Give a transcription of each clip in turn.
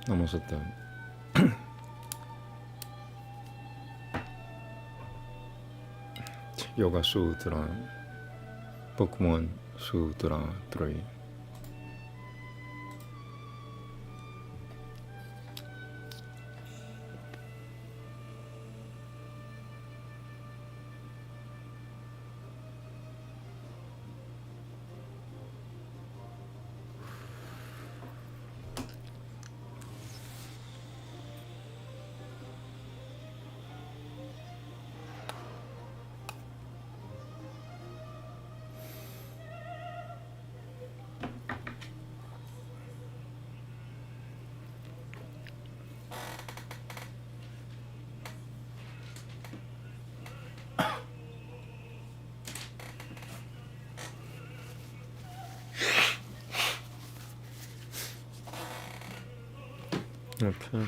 Namaste. Yoga Sutra, Book 1, Sutra 3. Okay.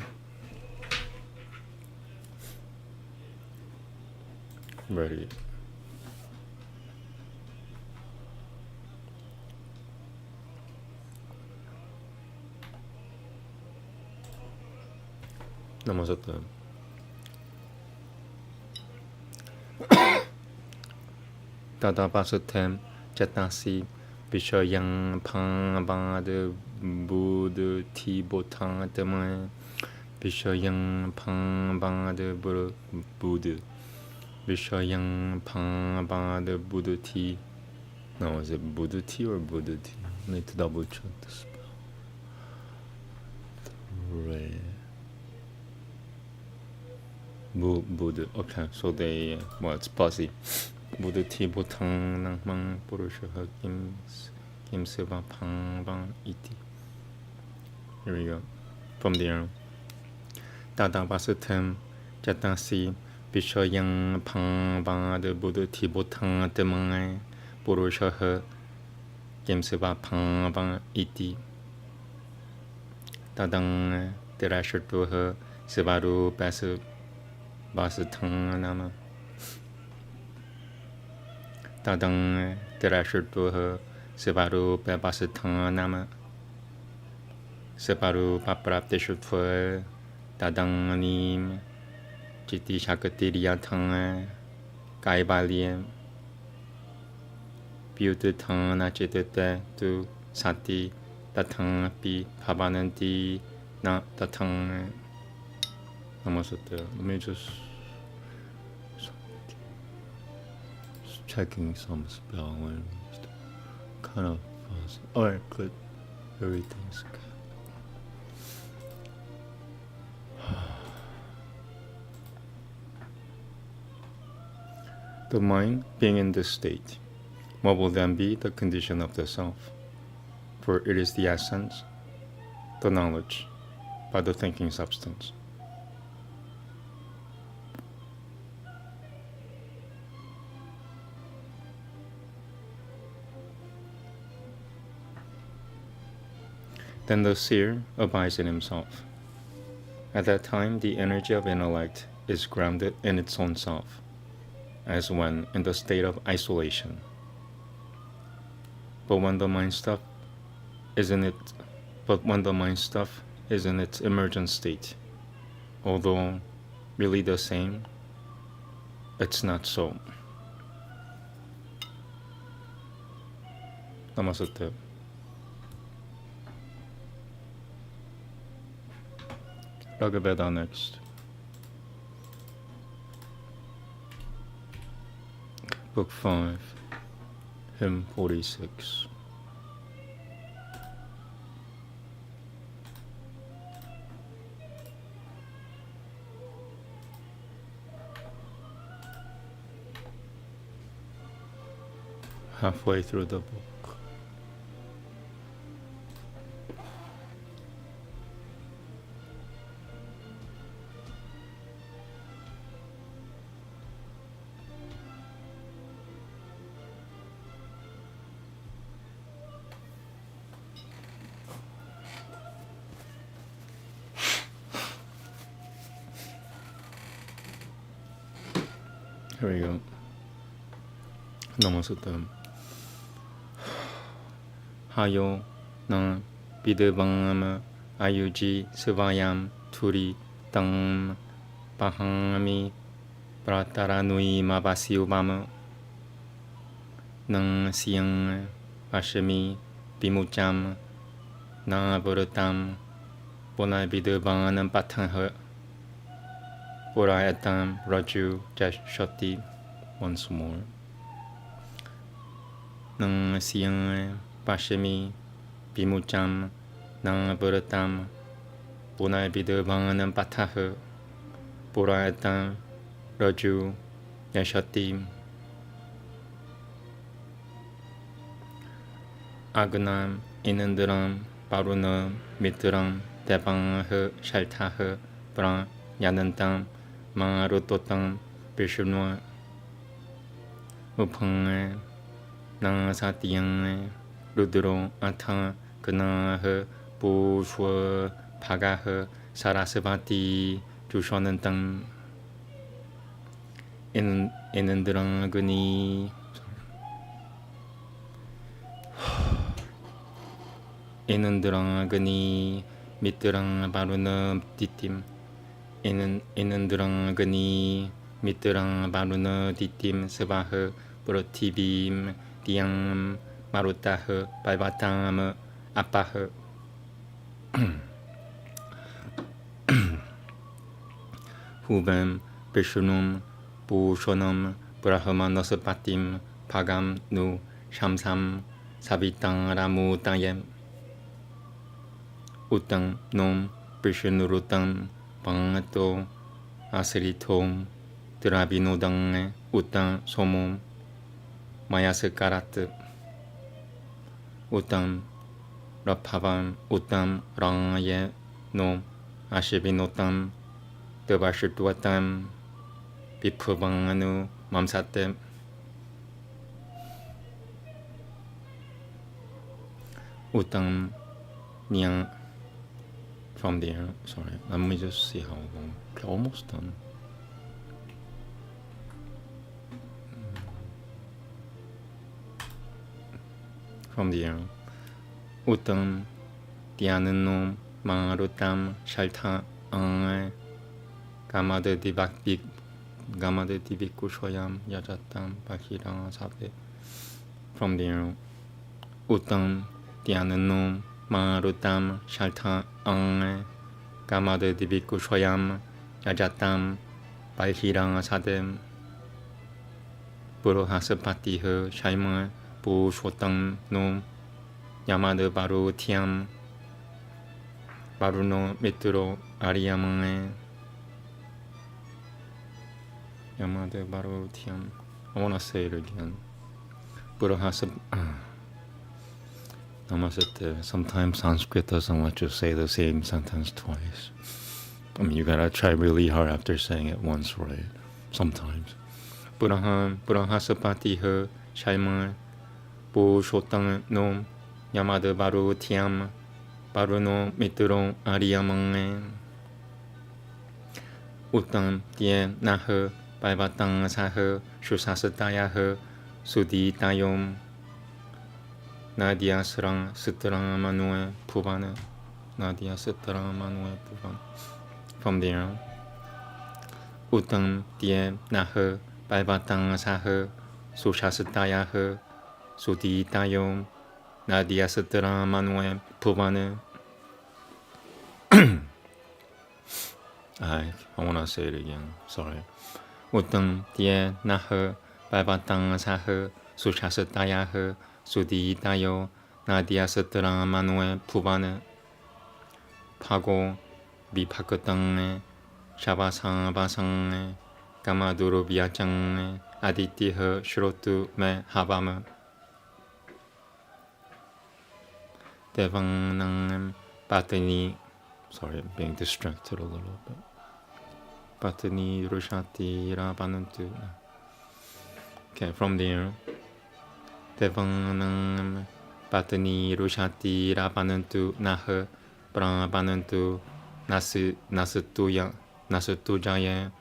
Ready. Namaste. Tata Pasutem Chatasi Vishoyang Pangabad Buddha Tibotan Temai Vishoyang Pangabad Buddha Vishoyang Pangabad Buddha Ti. No, is it Buddha Ti or Buddha Ti? I need to double check the spell. Buddha. Okay, so they, well, it's fuzzy. Buddha Ti Botang Nang Mang Purusha Kim Seva Pang Bang Iti. Here we go. From there. Tata Pasutem Jatasi Vishoyang Pang Bang de Buddha Ti Botang Temai Purusha Kim Seva Pang Bang Iti. Tadang Terashatuha Sevaru Pasu Basatang Nama. Tadang Terashatuha Sevaru Basatang Nama. Sevaru Paprapteshutva Tadang Nim Chiti Shakatiriya Tang Kai Balien Beauty Tang Nachitete Tu Sati Tatang Pi Pabananti Na Tatang. Namaste. Let me just checking some spelling. Kind of fuzzy. Alright, good. Everything's good. The mind being in this state, what will then be the condition of the self? For it is the essence, the knowledge, by the thinking substance. Then the seer abides in himself. At that time, the energy of intellect is grounded in its own self, as when in the state of isolation. But when the mind stuff is in its emergent state, although really the same, it's not so. Namaste. Veda next. Book 5, Hymn 46. Halfway through the book. Here we go. Namaste. Hayo na bidevangama 아유지 스바얌 투리 땅 바항미 브라타라누이 마바시우바무 능 시영 바시미 비무짬 나버르땀 보나비드바는 바탕허 보라에땀 라주 자셔티 once more 능 시영 바시미 비무짬 나버르땀 보나비드바는 바탕허 보라에땀 라주 자셔티 아그남 이는드람 바루너 미트람 대방허 샬타허 브랑 야는땅 마루토땅 비슈노 우펑에 나사티앙에 루드로 아타 그나허 부슈어 파가허 사라스바티 주쇼는땅 이는드랑 그니 이는드랑 그니 미트랑 바루너 디팀 이는드랑 그니 미트랑 바루너 디팀 스바흐 프로티빔 디앙 마루타흐 발바탐 아파흐 후뱀 비슈눔 부쇼넘 브라흐마노스파팀 파감 누 샴삼 사비땅 라무땅옘 우땅 놈 비슈누루땅 방또 아스리톰 드라비노당에 우땅 소몸 마야스카라트 우땅 라파밤 우땅 랑예 놈 아시비노땅 드바시뚜아땅 비프방아누 맘사템 우땅 냥 from there. Sorry, let me just see how long. Okay, almost done. From there. 우땀 디아는 놈 마루땀 샬타 앙에 가마드 디비쿠 쇼얌 야자땀 바히랑 사베. From there. 우땀 디아는 놈 마루땀 샬타 앙에 가마드 디비쿠 쇼얌 야자땀 발히랑 사뎀 브로하스파티흐 샤이머 부쇼땅 놈 야마드 바루티암 바루노 미트로 아리야망에 야마드 바루티암 I wanna say it again. 브로하스 Namaste. Sometimes Sanskrit doesn't let you say the same sentence twice. I mean, you gotta try really hard after saying it once, right? Sometimes. Burahasapatiha Shaimar Bushotang Nom Yamada Baru Tiam Baruno Mituro Ariyamange Uttam Tien Nahe Baibatang Sahe Shusasatayahe Sudi Tayom 나디아 스랑 스트랑 마누에 부바네 나디아 스트랑 마누에 부반 From there 우땅 디에 나흐 발바땅 사흐 수샤스타야흐 수디 따용 나디아 스트랑 마누에 부바네 I wanna say it again. Sorry. 우땅 디에 나흐 발바땅 사흐 수샤스타야흐 수디 따요 나디아 스트랑 마누에 부바네 파고 미파크땅에 샤바상바상에 까마두루비아짱에 아디티흐 슈로투메 하바메 대방낭 바트니 Sorry, I'm being distracted a little bit. 바트니 루샤티라 바는투 Okay, from there 대방낭 바트니 루샤티 라바는투 나흐 브라바는투 나스투자예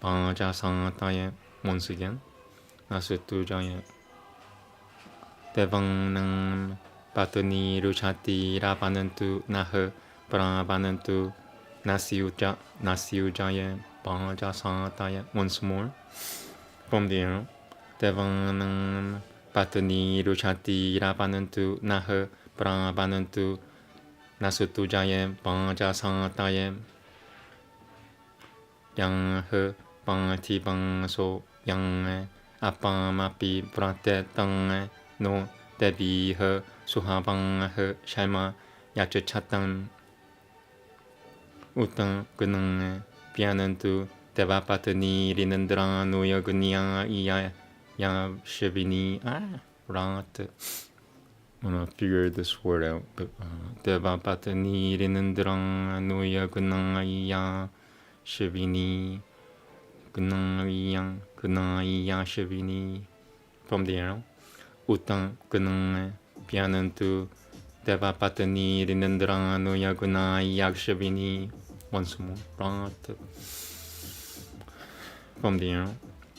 방자상타예 once again 나스투자예 대방낭 바트니 루샤티 라바는투 나흐 Pravanantu Nasyujaya Bhaja Sataya. Once more. From there. Devanam Patani Ruchati Ravanantu Nah Pravanantu Nasutujaya Bhaja Sataya. Yang Bhati Bangso Yang Apamapi Pratetang No Devi Suhabang Shama Yachachatam Utang Gunang Pianantu Devapatani Rinandra Noyagunya Iya Shivini Rat. I'm gonna figure this word out. Devapatani Rinandra Noyagunya Iya Shivini Gunaya Shivini. From the arrow. Utang Gunang Pianantu Devapatani Rinandra Noyagunaya Shivini. Once more. From the arrow.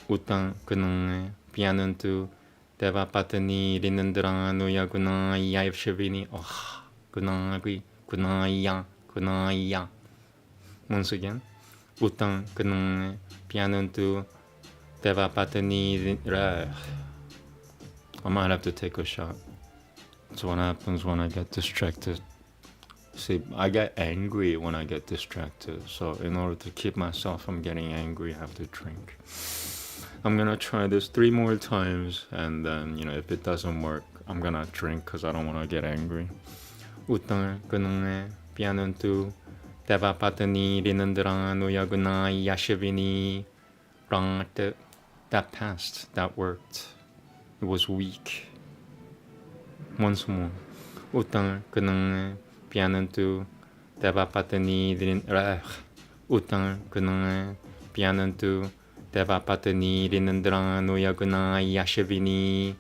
Utang Gunang Pianantu Devapatani Rinandra Noyagunaya Shivini. Gunaya. Once again. Utang Gunang Pianantu Devapatani. I might have to take a shot. That's what happens when I get distracted. See, I get angry when I get distracted. So in order to keep myself from getting angry, I have to drink. I'm gonna try this 3 more times, and then, if it doesn't work, I'm gonna drink because I don't want to get angry. Utang Gunang Pianantu Devapatani Rinandra Noyaguna Yashivini. That passed. That worked. It was weak. Once more. Utang Gunang Pianantu Devapatani Utang Gunang Pianantu Devapatani Rinandra Noyaguna Yashivini.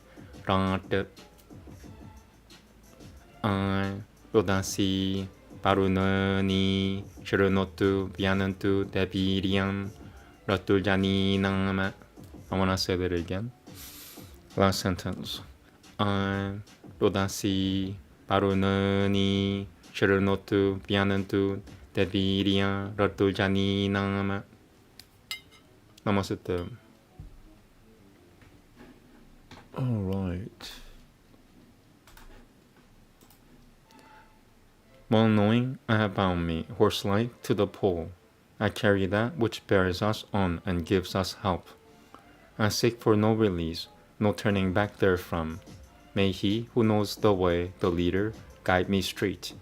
Rodasi Parunani Shironotu Pianantu Deviriam Ratuljani Nama. I want to say that again. Last sentence. Rodasi Parunani Shironotu Pianantu Deviriam Ratuljani Nama. Namaste. All right. Well knowing, I have bound me, horse-like, to the pole. I carry that which bears us on and gives us help. I seek for no release, no turning back therefrom. May he who knows the way, the leader, guide me straight.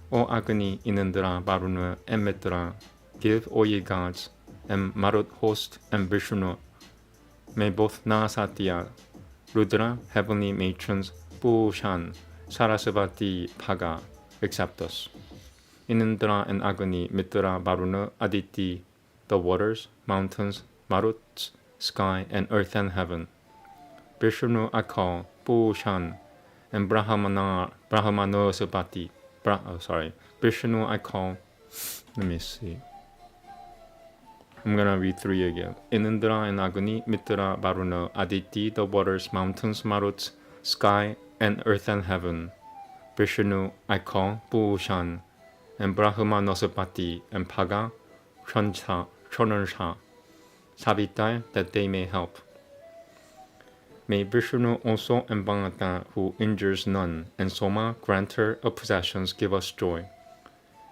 O Agni Inandra Varuna and Mitra, give, O ye gods, and Marut host and Vishnu. May both Nasatya, Rudra, heavenly matrons, Pushan, Sarasvati, Bhaga, accept us. Inandra and Agni, Mitra, Varuna, Aditi, the waters, mountains, Maruts, sky, and earth and heaven. Vishnu I call, Pushan, and Brahmanosapati. Vishnu I call. Let me see. I'm gonna read 3 again. Inandra and Agni, Mitra, Varuna, Aditi, the waters, mountains, Maruts, sky, and earth and heaven. Vishnu I call, Pushan, and Brahmanosapati, and Bhaga, Shanansha, Savitai, that they may help. May Vishnu also and Bhagata, who injures none, and Soma, granter of possessions, give us joy.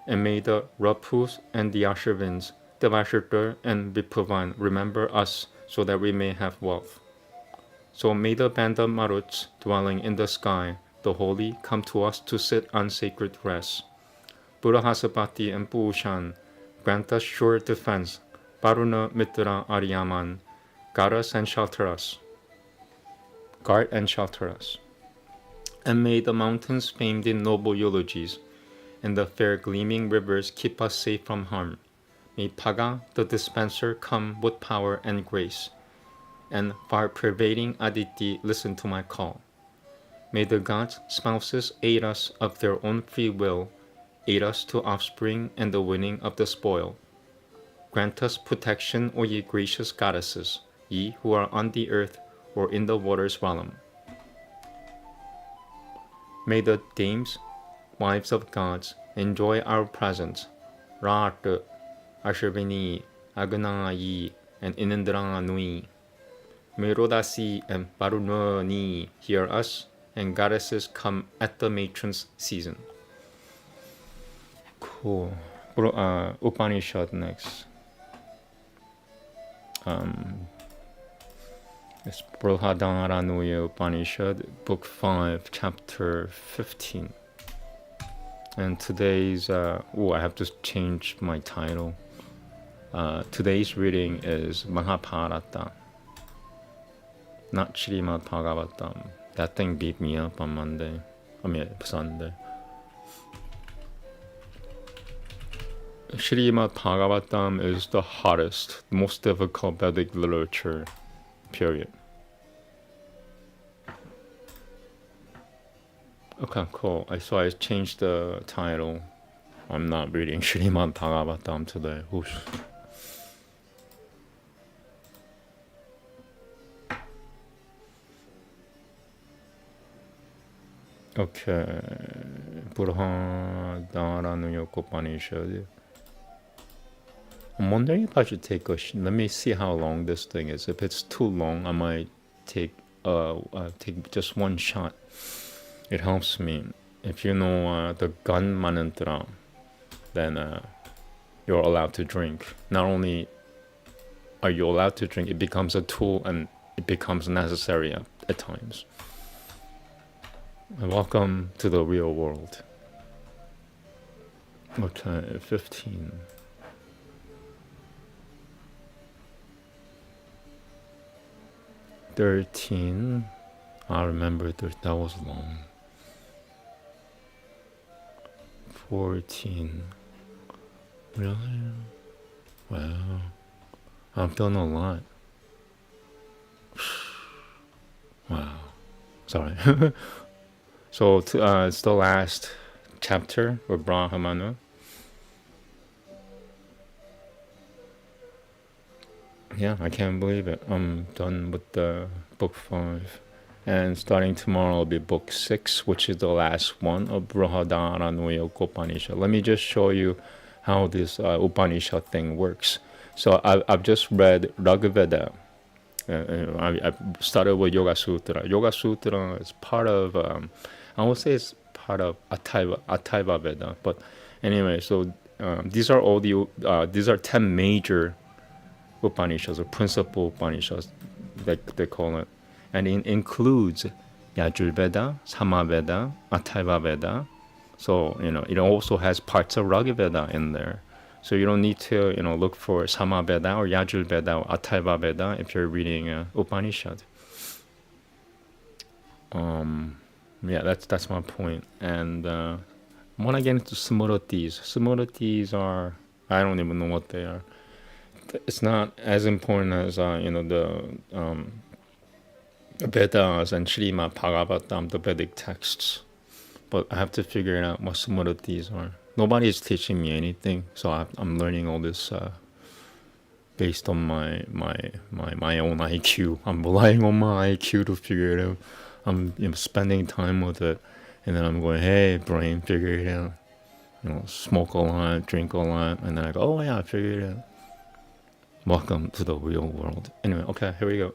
And may the Rapus and the Ashravins, the Vashiter and Viphavan remember us so that we may have wealth. So may the band of Maruts dwelling in the sky, the holy, come to us to sit on sacred rest. Burahasapati and Pushan, grant us sure defense. Varuna, Mitra, Aryaman, guard us and shelter us. Guard and shelter us. And may the mountains famed in noble eulogies, and the fair gleaming rivers keep us safe from harm. May Bhaga, the dispenser, come with power and grace, and far-pervading Aditi listen to my call. May the gods' spouses aid us of their own free will, aid us to offspring and the winning of the spoil. Grant us protection, O ye gracious goddesses, ye who are on the earth or in the water's realm. May the dames wives of gods, enjoy our presence. Rāt, Ashvini, Agnayi, and Inindra Nui. Merodasi and Varunani hear us, and goddesses come at the matron's season. Cool. Upanishad next. It's Brihadaranyaka Upanishad, Book 5, Chapter 15. And today's, I have to change my title. Today's reading is Mahabharata, not Srimad Bhagavatam. That thing beat me up on Sunday. Srimad Bhagavatam is the hardest, most difficult Vedic literature, period. Okay, cool. So I changed the title. I'm not reading Srimad Bhagavatam today. Whoosh. Okay. Brihadaranyaka Upanishad. I'm wondering if I should take let me see how long this thing is. If it's too long, I might take just one shot. It helps me. If you know the gun mantra, then you're allowed to drink. Not only are you allowed to drink, it becomes a tool and it becomes necessary at times. And welcome to the real world. Okay, 15. $13. I remember that was long. 14. Really? Wow. I've done a lot. Wow. Sorry. So it's the last chapter of Brahmana. Yeah, I can't believe it. I'm done with the book 5. And starting tomorrow will be book 6, which is the last one of Brihadaranyaka Upanishad. Let me just show you how this Upanishad thing works. So I've just read Veda. I started with Yoga Sutra. Yoga Sutra is part of, I would say it's part of Ataiva Veda. But anyway, so these are all these are 10 major Upanishads, or principal Upanishads, they call it. And it includes Yajurveda, Samaveda, Ataiva Veda. So, it also has parts of Veda in there. So you don't need to, look for Samaveda or Yajurveda or Ataiva Veda if you're reading Upanishad. Yeah, that's my point. And I want to get into Smritis. Smritis are, I don't even know what they are. It's not as important as the Vedas and Srimad Bhagavatam, the Vedic texts. But I have to figure out what Smritis are. Nobody is teaching me anything, so I'm learning all this based on my own IQ. I'm relying on my IQ to figure it out. I'm spending time with it, and then I'm going, hey brain, figure it out. Smoke a lot, drink a lot, and then I go, oh yeah, I figured it out. Welcome to the real world. Anyway, okay, here we go.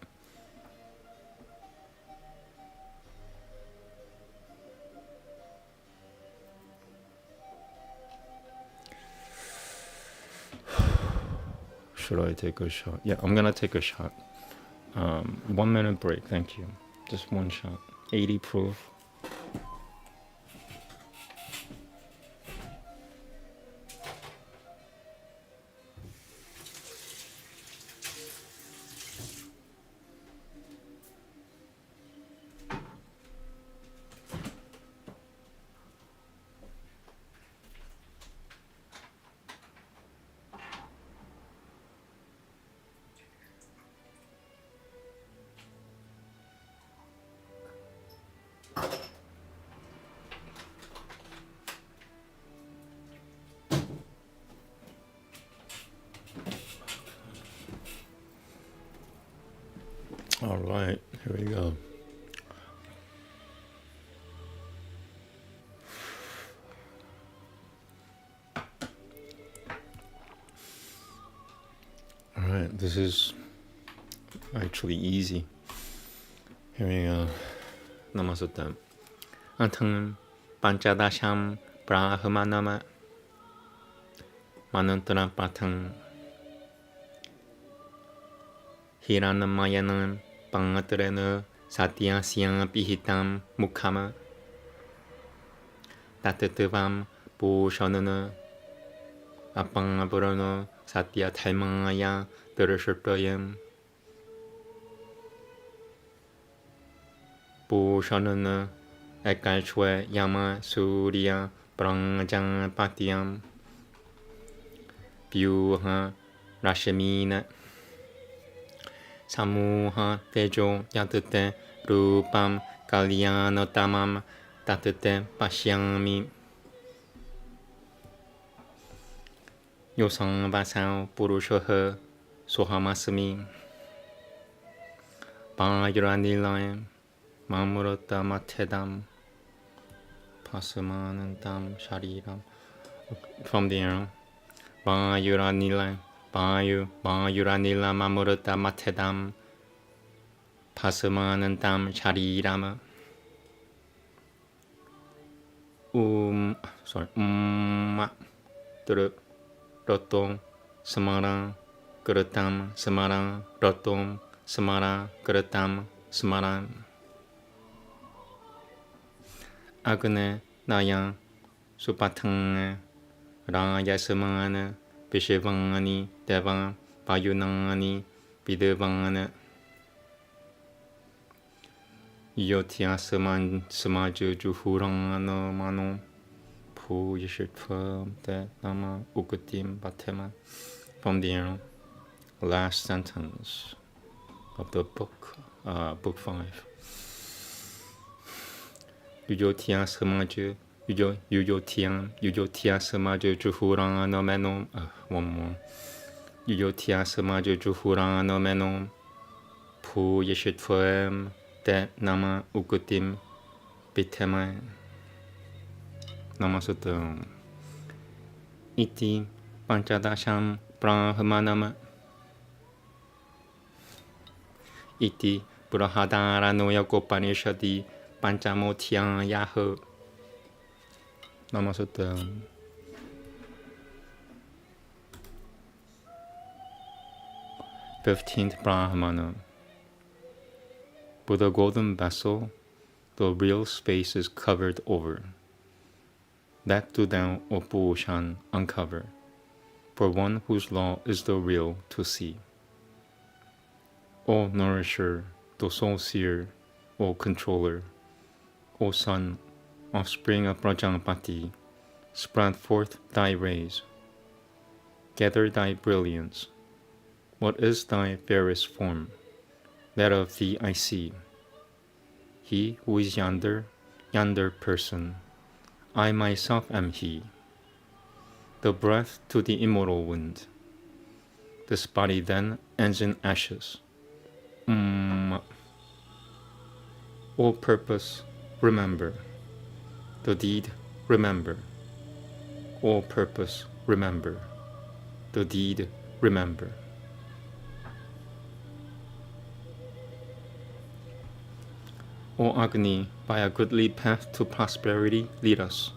Should I take a shot? Yeah, I'm gonna take a shot. 1 minute break, thank you. Just one shot. 80 proof. All right, here we go. this is actually easy. Here we go. Namaste. Antam Panchadasham Brahmanama Manantara Patang Hiranamayanam Pangatarana Satyasyam Pihitam Mukhama Tatatavam Pushanana Apangapurana Satya Thaimaya Darashurtayam Pushanana Ekachwe Yama Surya Prangjang Patyam Vyuha Rashamina Samuha Tejo Yatate Rupam Kalyanotamam Tatate Pashyami Yosang Vasau Purushaha Sohamasami Bajranilayam Mamurata Matedam Pasamanantam Shariram. From there, Bajranila Mamurata Matedam Pasamanantam Shariram. Rotom Samara Guratam Samara Rotom Samara Guratam Samara Agne Naya Supatang Rajasamana Vishevangani Deva Payunangani Vidavangana Yotya Samaju Juhurangano Mano Pu Yeshitva De Nama Ukutim Batema. From the last sentence of the book, book 5. Yujotya Samaju Yujotya Samaju Juhurangano Meno. One more. Yujotya Samaju Juhurangano Meno Pu Yeshitva De Nama Ukutim Batema. Namaste. Iti Panchadasham Brahmanama Iti Brahadaranoya Upanishadi Panchamotyam Yaho. Namaste. 15th Brahmana. With a golden vessel, the real space is covered over. That do thou, O Purushan, uncover, for one whose law is the real to see. O Nourisher, the soul seer, O Controller, O Sun, offspring of Prajampati, spread forth thy rays. Gather thy brilliance. What is thy fairest form? That of thee I see. He who is yonder person, I myself am he. The breath to the immortal wind. This body then ends in ashes. All purpose, remember. The deed, remember. All purpose, remember. The deed, remember. O Agni, by a goodly path to prosperity lead us.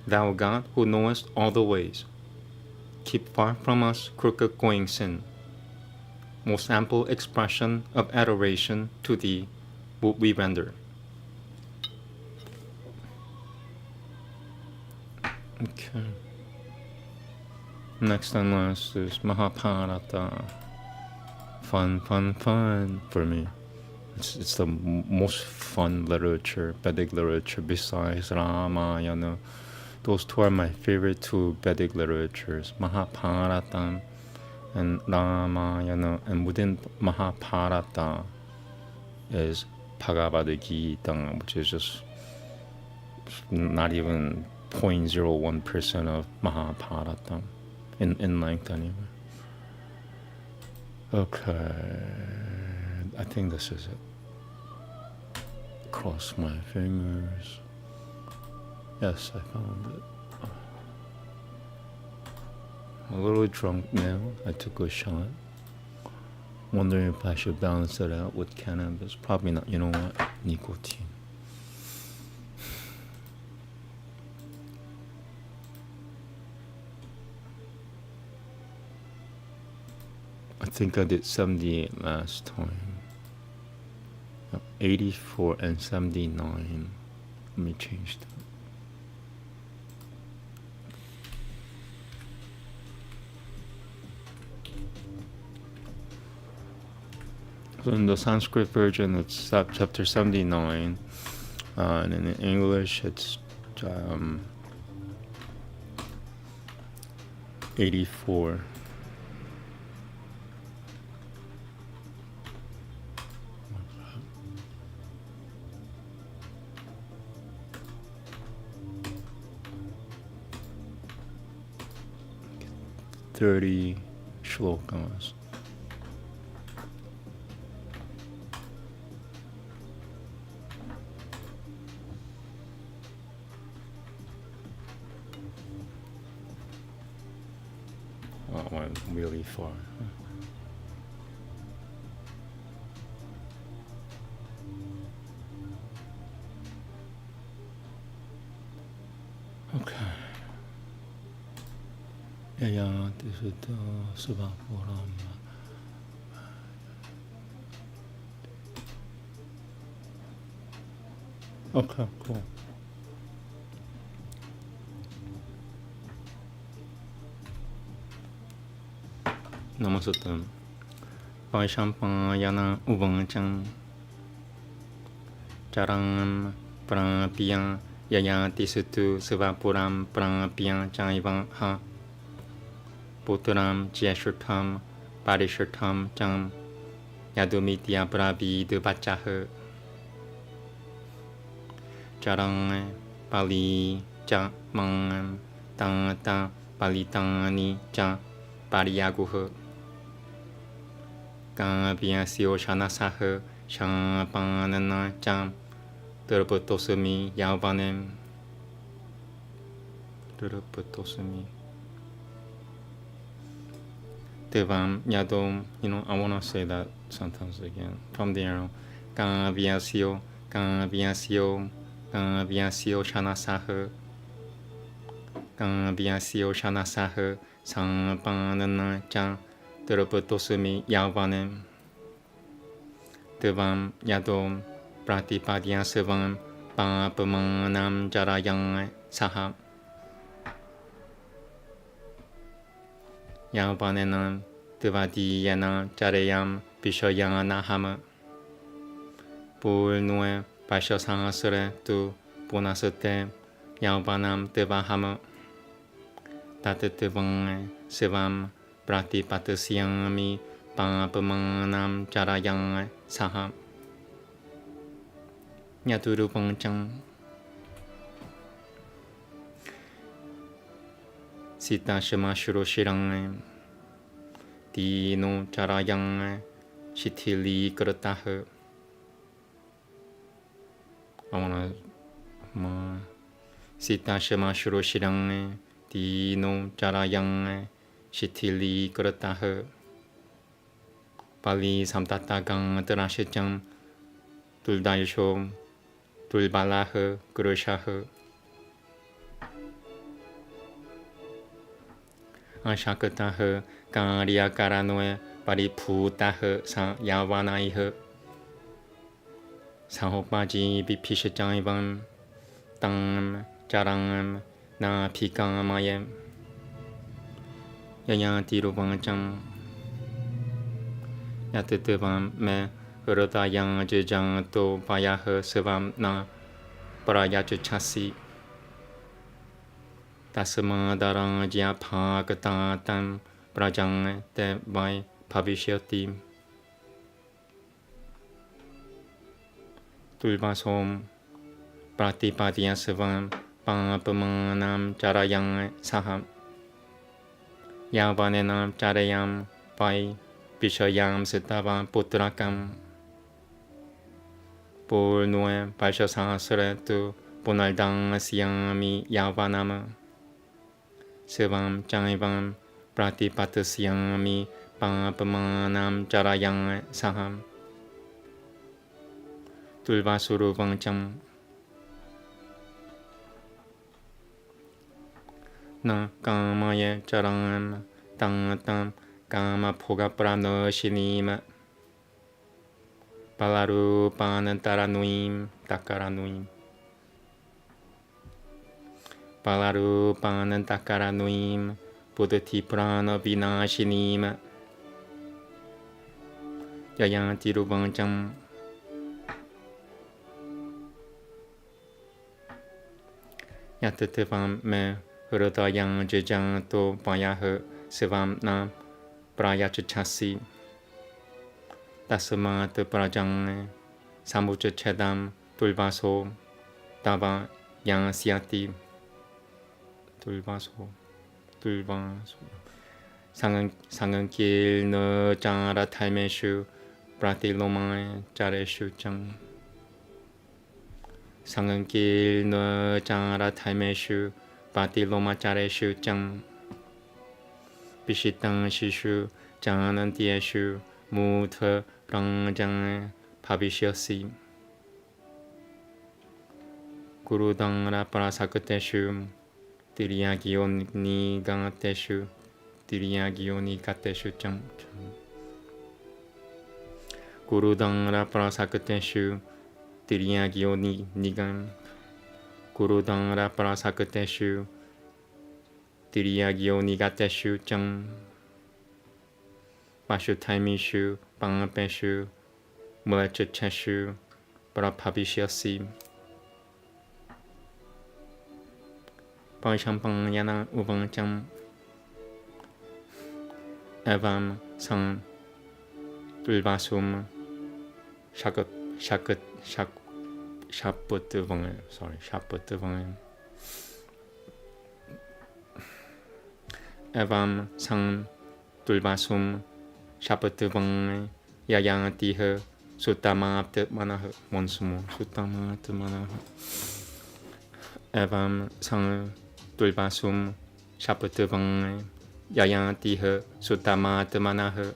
Thou God who knowest all the ways, keep far from us crooked going sin. Most ample expression of adoration to thee would we render. Okay. Next and last is Mahabharata. Fun for me. It's the most fun literature, Vedic literature, besides Ramayana. Those two are my favorite two Vedic literatures, Mahabharata and Ramayana. And within Mahabharata is Bhagavad Gita, which is just not even 0.01% of Mahabharata in length anyway. Okay, I think this is it. Cross my fingers. Yes, I found it. I'm a little drunk now. I took a shot. Wondering if I should balance it out with cannabis. Probably not. You know what? Nicotine. I think I did 78 last time. 84 and 79. Let me change that. So in the Sanskrit version, it's chapter 79, and in English, it's 84. $30 shlokas. Oh, I went really far. Okay. Yeah, this is the Subhapuram. Okay, cool. Namaste. Vaishampayana uvancam charang prapiyam yayati sutu Subhapuram prapiyam chaiva ha Putram Jyashurtam Parishurtam Jam Yadumitya Pravi Dubachah Charang Pali Cha Mang Tang Ta Palitani Cha Pariyaguh Kavyasyo Shanasah Shapanana Jam Durputosumi Yavanem Durputosumi Devam Yadom, I want to say that sentence again. From the arrow. Kavyasyo, Kavyasyo, Kavyasyo Shanasah, Kavyasyo Shanasah, Sampanana Chan, Durputosumi Yavanem. Devam Yadom, Pratipadya Sevam, Papamanam Jarayang Saha. Yavanenam Devadiyana Jarayam Vishayana Hama Purnue Pashasahasre Tu Punasate Yavanam Devahama Tatatevang Sevam Pratipatasyami Papamanam Jarayang Saha Nyaturupancham Sita Shema Shuro Shirang Dino Charayang Shitili Kurtah. I wanna Sita Shema Shuro Shirang Dino Charayang Shitili Kurtah. Pali Samtatagang Terashijam Tuldayashom Tulbalah Kurushah. Ashakatah Karya Karanoe Pariputah Sa Yavanaih Sahopaji Bipishajaivam Tang Charangam Na Pikamayam Yayati Rubancham Yatitevam Me Rotayang Jejang To Payah Sevam Na Parayachasi Tasma Darang Japa Gatatam Prajang Te Vai Pavishyati Tulvasom Pratipadya Sevam Papamanam Charayang Saham Yavanenam Charayam Vai Vishayam Sitavam Putrakam Purnue Pashasasre Tu Punaldang Siami Yavanama Sevam Jaivam Pratipatasyami Papamanam Charayang Saham Tulvasurupangcham Na Kamaya Charang Tangatam Kama Poga Pranoshiniма Palarupanantaranuim Takaranuim Palarupanantakaranuim Buddhati Prana Vinashinima Yayanti Rubancham Yatatevam me Hridayang Jajanto Payaha Sivam Nam Prayachachasi Tasamat Prajang Samuchachedam Tulvaso Tava Yang Siati Tulvaso 상은길 너 장하라 탈메슈 브라틸로마에 자레슈 장 상은길 너 장하라 탈메슈 브라틸로마 자레슈 장 비시땅 시슈 장하는 디에슈 무터 랑장에 바비시어시 구루당라 파라사크테슈 Tiriyagioni Gateshu Tiriyagioni Gateshu Cham Gurudangra Prasakateshu Tiriyagioni Nigam Gurudangra Prasakateshu Tiriyagioni Gateshu Cham Pashu Taimishu Pangapeshu Mulachacheshu Prapabishyasi Paishampang Yana Ubangcham Evam Sang Tulvasum Shaputvange Evam Sang Tulvasum Shaputvange Yayatiha Suttamapta Manaha Monsumo Suttamapta Manaha Evam Sang Tulvasum Shaputvange Yayantiha Suttamata Manaha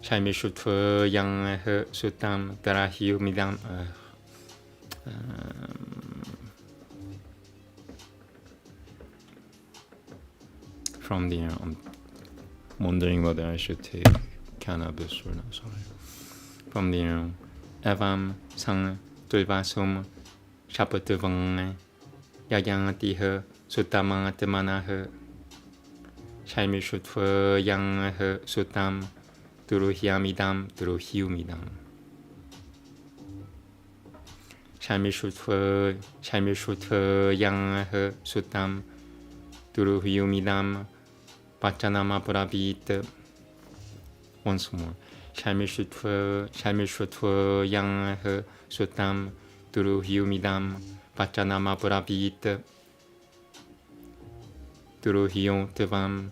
Shaimishutva Yang Suttam Tarahiumidam From the I'm wondering whether I should take cannabis or not, sorry. From the Evam Sang Tulvasum Shaputvange Yayantiha Suttamata Manaha Shaimishutva Yang Suttam Duruhiamidam Shaimishutva Yang Suttam Duruhiumidam Pachanama Prabhita. Once more. Shaimishutva Yang Suttam Duruhiumidam Pachanama Prabhita. Duruhion Tevam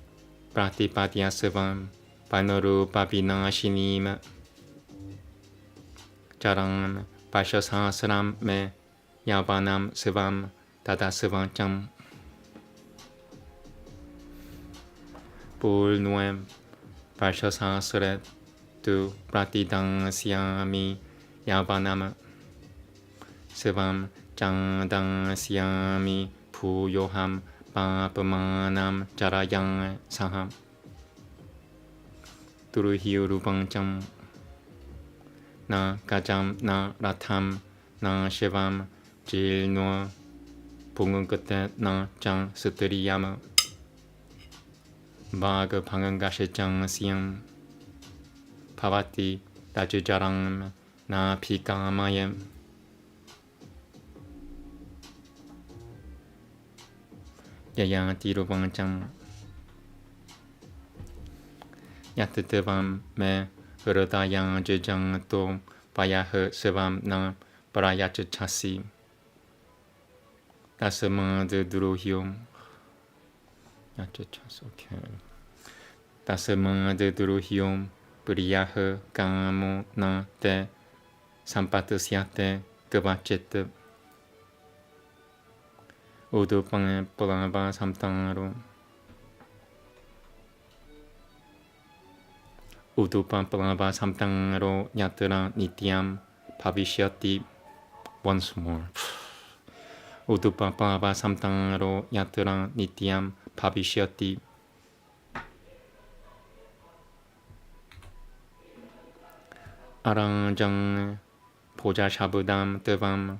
Pratipadyasavam Panarupa Vinashinima Charam Pashasasram Me Yavanam Sivam Tadasavancham Pour Noem Pashasasret Tu Pratidang Siami Yavanam Sivam Chandang Siami Puyoham Papamanam Charayang Saham Turuhiurupangcham Na Kajam Na Ratham Na Shivam Jilno Pungungkate Na Chang Sutriyama Bhaga Pangangashichang Siam Pavati Dajujarang Na Pikamayam Yayati Rupangcham Yatatevam Me Hridayang Jajang To Payaha Sivam Na Parayachachasi Tasama de Duruhyum Yachachas, okay. Tasama de Duruhyum Priyaha Kamo Na Te Sampatasyate Gavachete Udupange Palava Samtangaro Udupapalava samtangro yatra nityam bhavishyati. Once more. Udupapalava samtangro yatra nityam bhavishyati. Aranjang Poja Shabudam Devam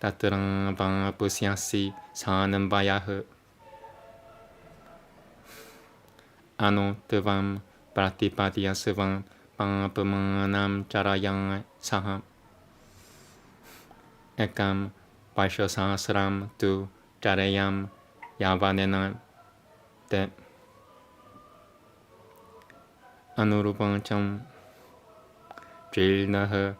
Tatrang Van Pusyasi Sanam Vayah Ano Devam Pratipadya Sevam Pampamanam Charayang Saham Ekam Vaishasasram Tu Charayam Yavanena De Anurupancham Jilnaha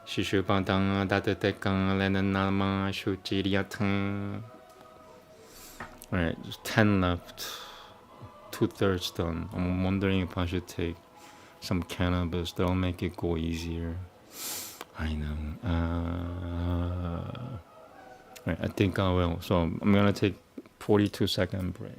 Shishupantang Datatekang Lenanama Shuchiriatan. Alright, just 10 left. 2/3 done. I'm wondering if I should take some cannabis. That'll make it go easier. I know. Alright, I think I will. So I'm gonna take 42-second break.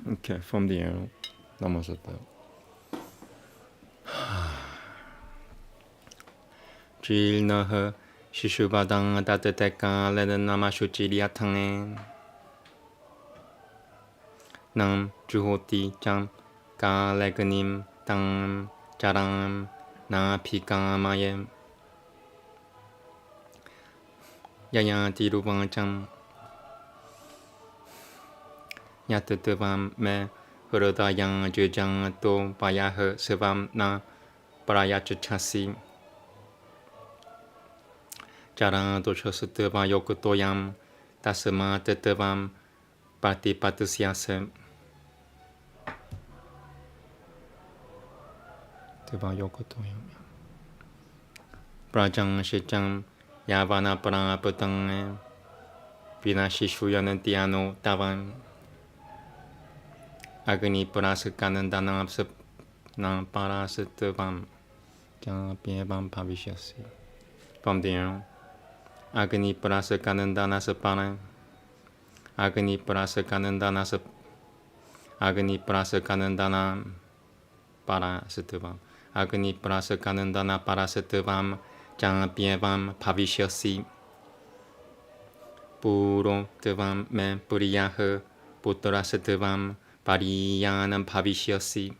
Okay, from the arrow. Namaste. Jilnaha Shishubadang Datateka Ledanama Shuchiriatange Nam Juhoti Jam Ka Leganim Tang Charam Na Pikamayem Yaya Dirubang Jam Yatavam me Hurudayang Jujang to Bayah Sevam na Parayachasi Jarang Doshosutava Yokutoyam Tasama Tetavam Patipatusiasem Teva Yokutoyam Prajang Shijam Yavana Paraputang Vinashishuyanantiano Tavan Agni Purasakanandana Nan Parasitavam Japiavam Pavishasi. From there, Agni Purasakanandana Sapana Agni Purasakanandana Agni Purasakanandana Parasitavam Agni Purasakanandana Parasitavam Japiavam Pavishasi. Puro Devam Me Puriyaha Putrasitavam Pariyanam Bhavishyasi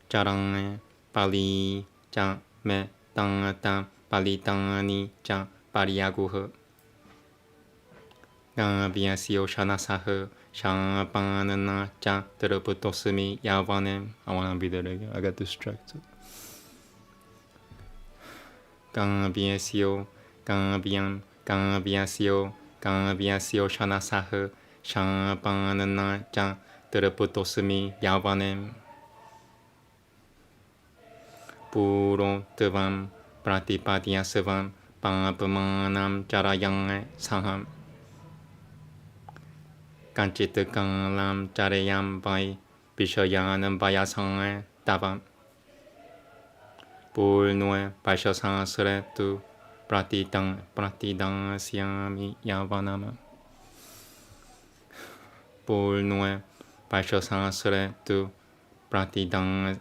Charang Pali Cha Me Tangata Palitani Cha Pariyaguha Gavyasyo Shanasaha Shapanana Cha Teraputosumi Yavanem. I want to be there again. I got distracted. Gavyasyo Gavyasyo Shanasaha Shapanana Cha Teraputosumi Yavanem Puro Devam Pratipadya Sevam Pampamanam Charayang Saham Kanchitakalam Charayam Vai Vishayanam Vayasang Davam Purnue Vaishasasre Tu Pratidang Syami Yavanama Purnue Vaishasasre Tu Pratidang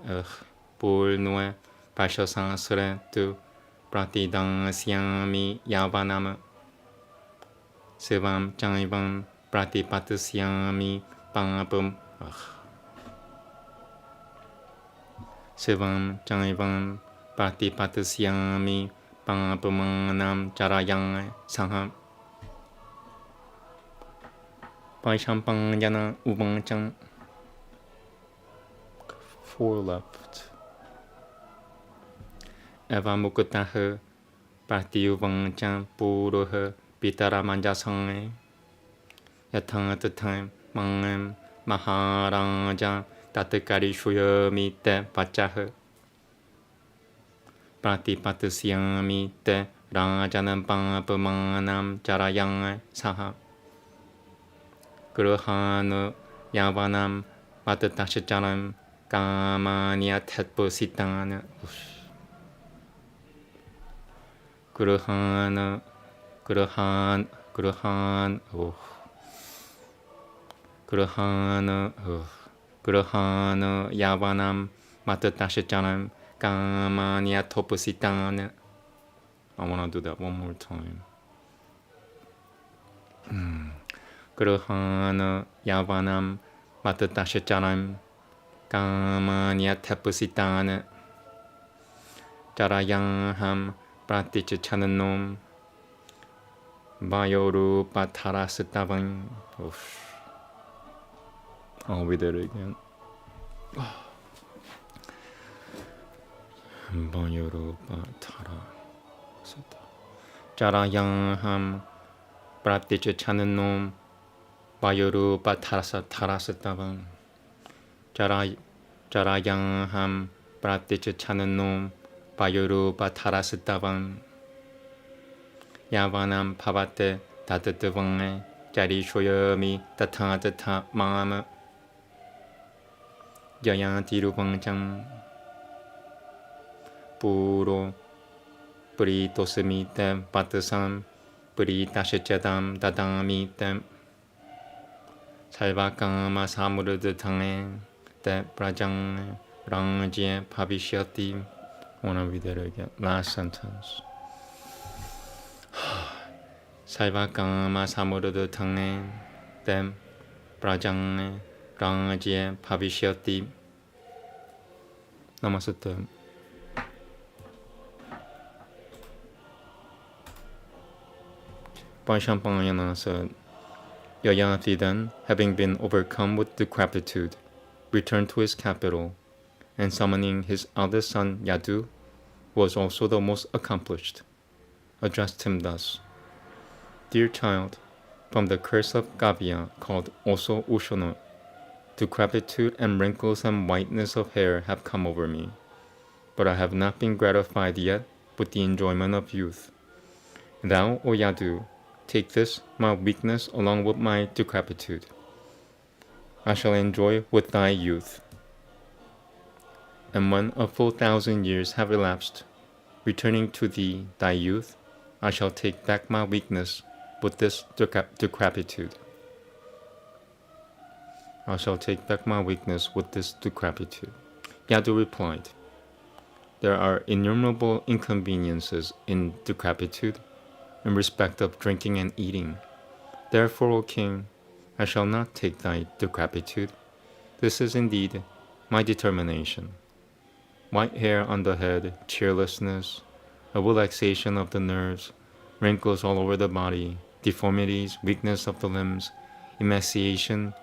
Purnue Vaishasasre Tu Pratidang Syami Yavanama Sevam Jaivam Pratipatusyami Pampam Sevam Jaivam Pratipatusyami Pampamanam Charayang Saham Vaishampang Yana Ubanchang. 4 left. Eva Mukutaha Pratiyuvanchang Puruha Pitara manjasang yatang tatang mangam Maharaja tatakari shuyami te pachah Pratipatusyami te rajanam papamanam charayang saha Gruhanu yavanam vatatashacharam kamanyathatpositana Gruhana yavanam vatatashacharam kamanyathatpositana. I want to do that one more time. Gruhana yavanam vatatashacharam kamanyathatpositana charayaham pratichachananam vayoru patarasatavam. I'll read it again. Vayoru patarasatavam charayaham pratichachananam vayoru patarasatavam charayaham pratichachananam vayoru patarasatavam yavanam pavate tatatavang jari shoyami tatha mama jayanti rupangcham puro pritosamitam patasam pritashachadam dadamitam salvakama samurudhatang te prajang rangje bhavishyati. I want to read that again. Last sentence. Salvakama samurudhatang te prajang rangje bhavishyati. Namaste. Vaishampayana said, Yayati then, having been overcome with decrepitude, returned to his capital, and summoning his eldest son Yadu, who was also the most accomplished, addressed him thus: Dear child, from the curse of Gavya, called also Ushana, decrepitude and wrinkles and whiteness of hair have come over me, but I have not been gratified yet with the enjoyment of youth. Thou, O Yadu, take this, my weakness, along with my decrepitude. I shall enjoy with thy youth. And when a full 1,000 years have elapsed, returning to thee, thy youth, I shall take back my weakness with this decrepitude. I shall take back my weakness with this decrepitude. Yadu replied, There are innumerable inconveniences in decrepitude, in respect of drinking and eating. Therefore, O king, I shall not take thy decrepitude. This is indeed my determination. White hair on the head, cheerlessness, a relaxation of the nerves, wrinkles all over the body, deformities, weakness of the limbs, emaciation,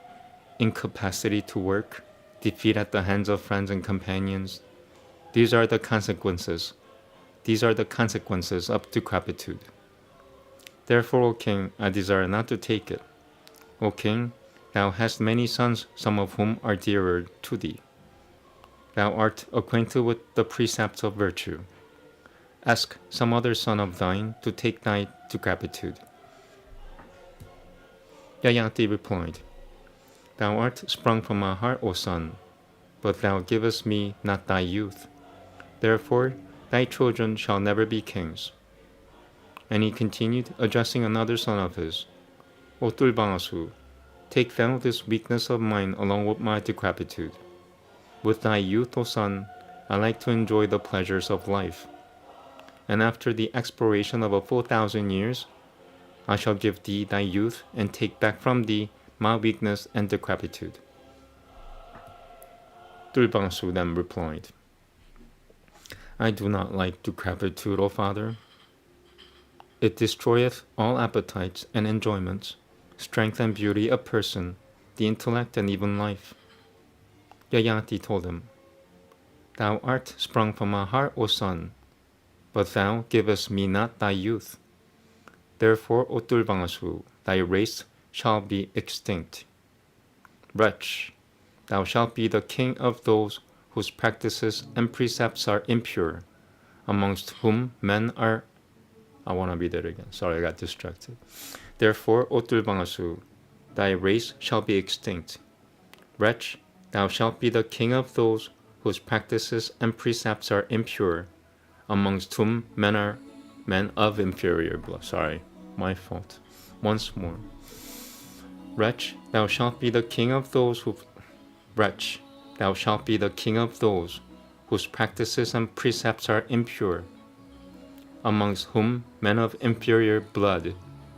incapacity to work, defeat at the hands of friends and companions. These are the consequences. These are the consequences of decrepitude. Therefore, O king, I desire not to take it. O king, thou hast many sons, some of whom are dearer to thee. Thou art acquainted with the precepts of virtue. Ask some other son of thine to take thy decrepitude. Yayati replied, Thou art sprung from my heart, O son, but thou givest me not thy youth. Therefore, thy children shall never be kings. And he continued, addressing another son of his, O Tulbangasu, take thou this weakness of mine along with my decrepitude. With thy youth, O son, I like to enjoy the pleasures of life. And after the expiration of a full 1,000 years, I shall give thee thy youth and take back from thee my weakness and decrepitude. Tulbangasu then replied, I do not like decrepitude, O father. It destroyeth all appetites and enjoyments, strength and beauty of person, the intellect and even life. Yayati told him, Thou art sprung from my heart, O son, but thou givest me not thy youth. Therefore, O Tulvangasu, thy race shall be extinct. Wretch, thou shalt be the king of those whose practices and precepts are impure, amongst whom men are... I want to read that again. Sorry, I got distracted. Therefore, O Tulvangasu, thy race shall be extinct. Wretch, thou shalt be the king of those whose practices and precepts are impure, amongst whom men are men of inferior blood. Sorry, my fault. Once more. Wretch, thou shalt be the king of those who... Wretch, thou shalt be the king of those whose practices and precepts are impure, amongst whom men of inferior blood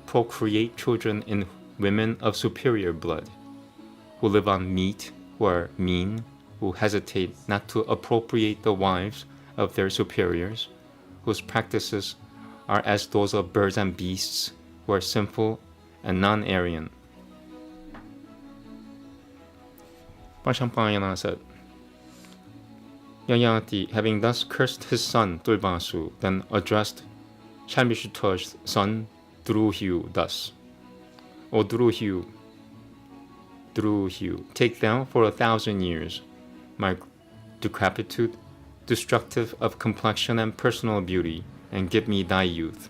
procreate children in women of superior blood, who live on meat, who are mean, who hesitate not to appropriate the wives of their superiors, whose practices are as those of birds and beasts, who are sinful and non-Aryan. Pachampayana said, Yayati, having thus cursed his son Tulvangasu, then addressed Shalmishuta's son Druhyu thus: O Druhyu, take thou for 1,000 years my decrepitude, destructive of complexion and personal beauty, and give me thy youth.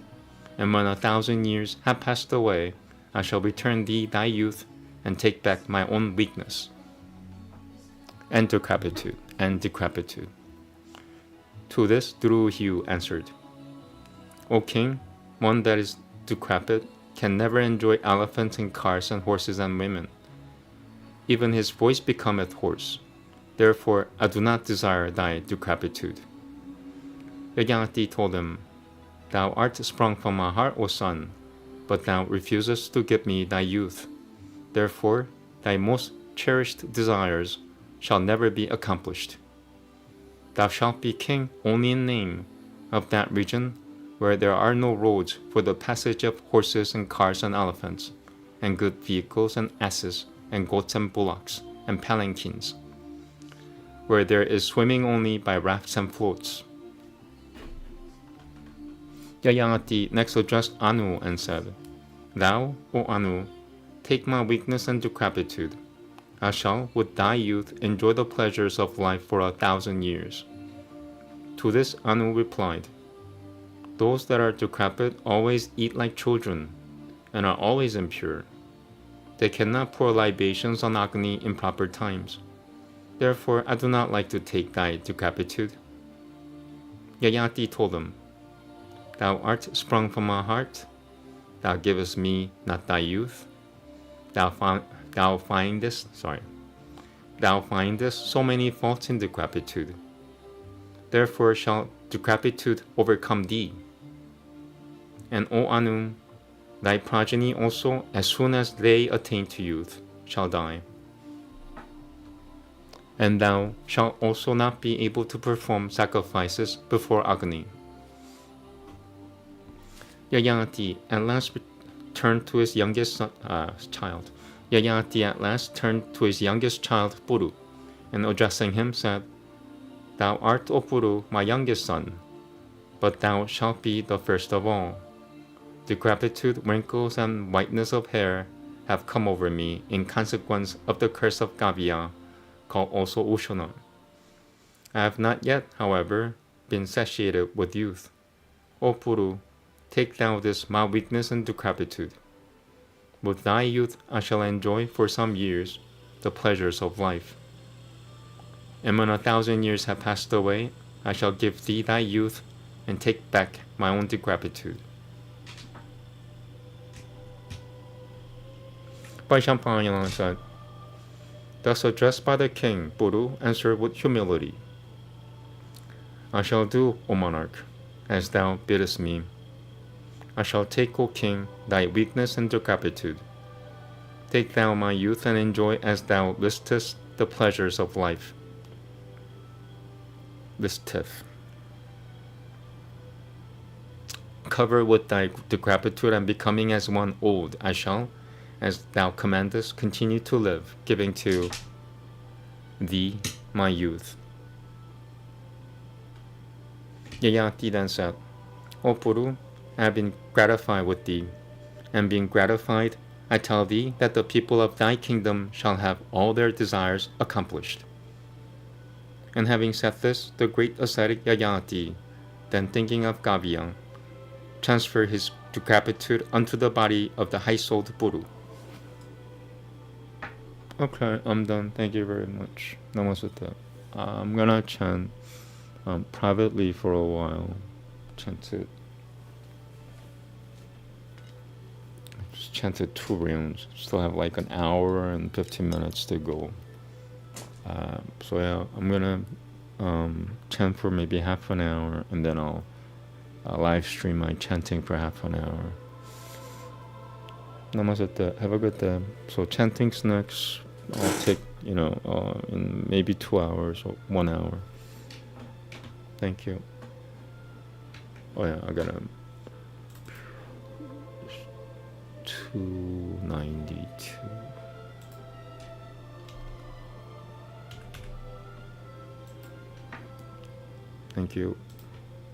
And when 1,000 years have passed away, I shall return thee thy youth, and take back my own weakness and decrepitude. To this Druhyu answered, O king, one that is decrepit can never enjoy elephants and cars and horses and women. Even his voice becometh hoarse. Therefore I do not desire thy decrepitude. Yagyati told him, Thou art sprung from my heart, O son, but thou refusest to give me thy youth. Therefore thy most cherished desires shall never be accomplished. Thou shalt be king only in name of that region where there are no roads for the passage of horses and cars and elephants, and good vehicles and asses and goats and bullocks and palanquins, where there is swimming only by rafts and floats. Yayati next addressed Anu and said, Thou, O Anu, take my weakness and decrepitude. I shall, with thy youth, enjoy the pleasures of life for 1,000 years. To this Anu replied, Those that are decrepit always eat like children, and are always impure. They cannot pour libations on Agni in proper times. Therefore I do not like to take thy decrepitude. Yayati told him, Thou art sprung from my heart. Thou givest me not thy youth. Thou findest so many faults in decrepitude. Therefore shall decrepitude overcome thee. And O Anu, thy progeny also, as soon as they attain to youth, shall die. And thou shalt also not be able to perform sacrifices before Agni. Yayati at last turned to his youngest child. Yayati at last turned to his youngest child, Puru, and addressing him said, Thou art, O Puru, my youngest son, but thou shalt be the first of all. Decrepitude, wrinkles, and whiteness of hair have come over me in consequence of the curse of Gavya, called also Ushana. I have not yet, however, been satiated with youth. O Puru, take thou this my weakness and decrepitude. With thy youth I shall enjoy for some years the pleasures of life. And when 1,000 years have passed away, I shall give thee thy youth and take back my own decrepitude. Vaishampayana said, Thus addressed by the king, Puru answered with humility, I shall do, O monarch, as thou biddest me. I shall take, O king, thy weakness and decrepitude. Take thou my youth and enjoy as thou listest the pleasures of life. Listeth. Covered with thy decrepitude and becoming as one old, I shall, as thou commandest, continue to live, giving to thee my youth. Yayati then said, O Puru, I have been gratified with thee. and being gratified, I tell thee that the people of thy kingdom shall have all their desires accomplished. And having said this, the great ascetic Yayati, then thinking of Gavyan, transferred his decrepitude unto the body of the high-souled Buru. Okay, I'm done. Thank you very much. Namaste. I'm gonna chant privately for a while. Chanted. I just chanted 2 rounds. Still have like an hour and 15 minutes to go. So yeah, I'm gonna chant for maybe half an hour, and then I'll live stream my chanting for half an hour. Namaste. Have a good day. So chanting's next. I'll take, in maybe 2 hours or 1 hour. Thank you. Oh yeah, I got 292. Thank you.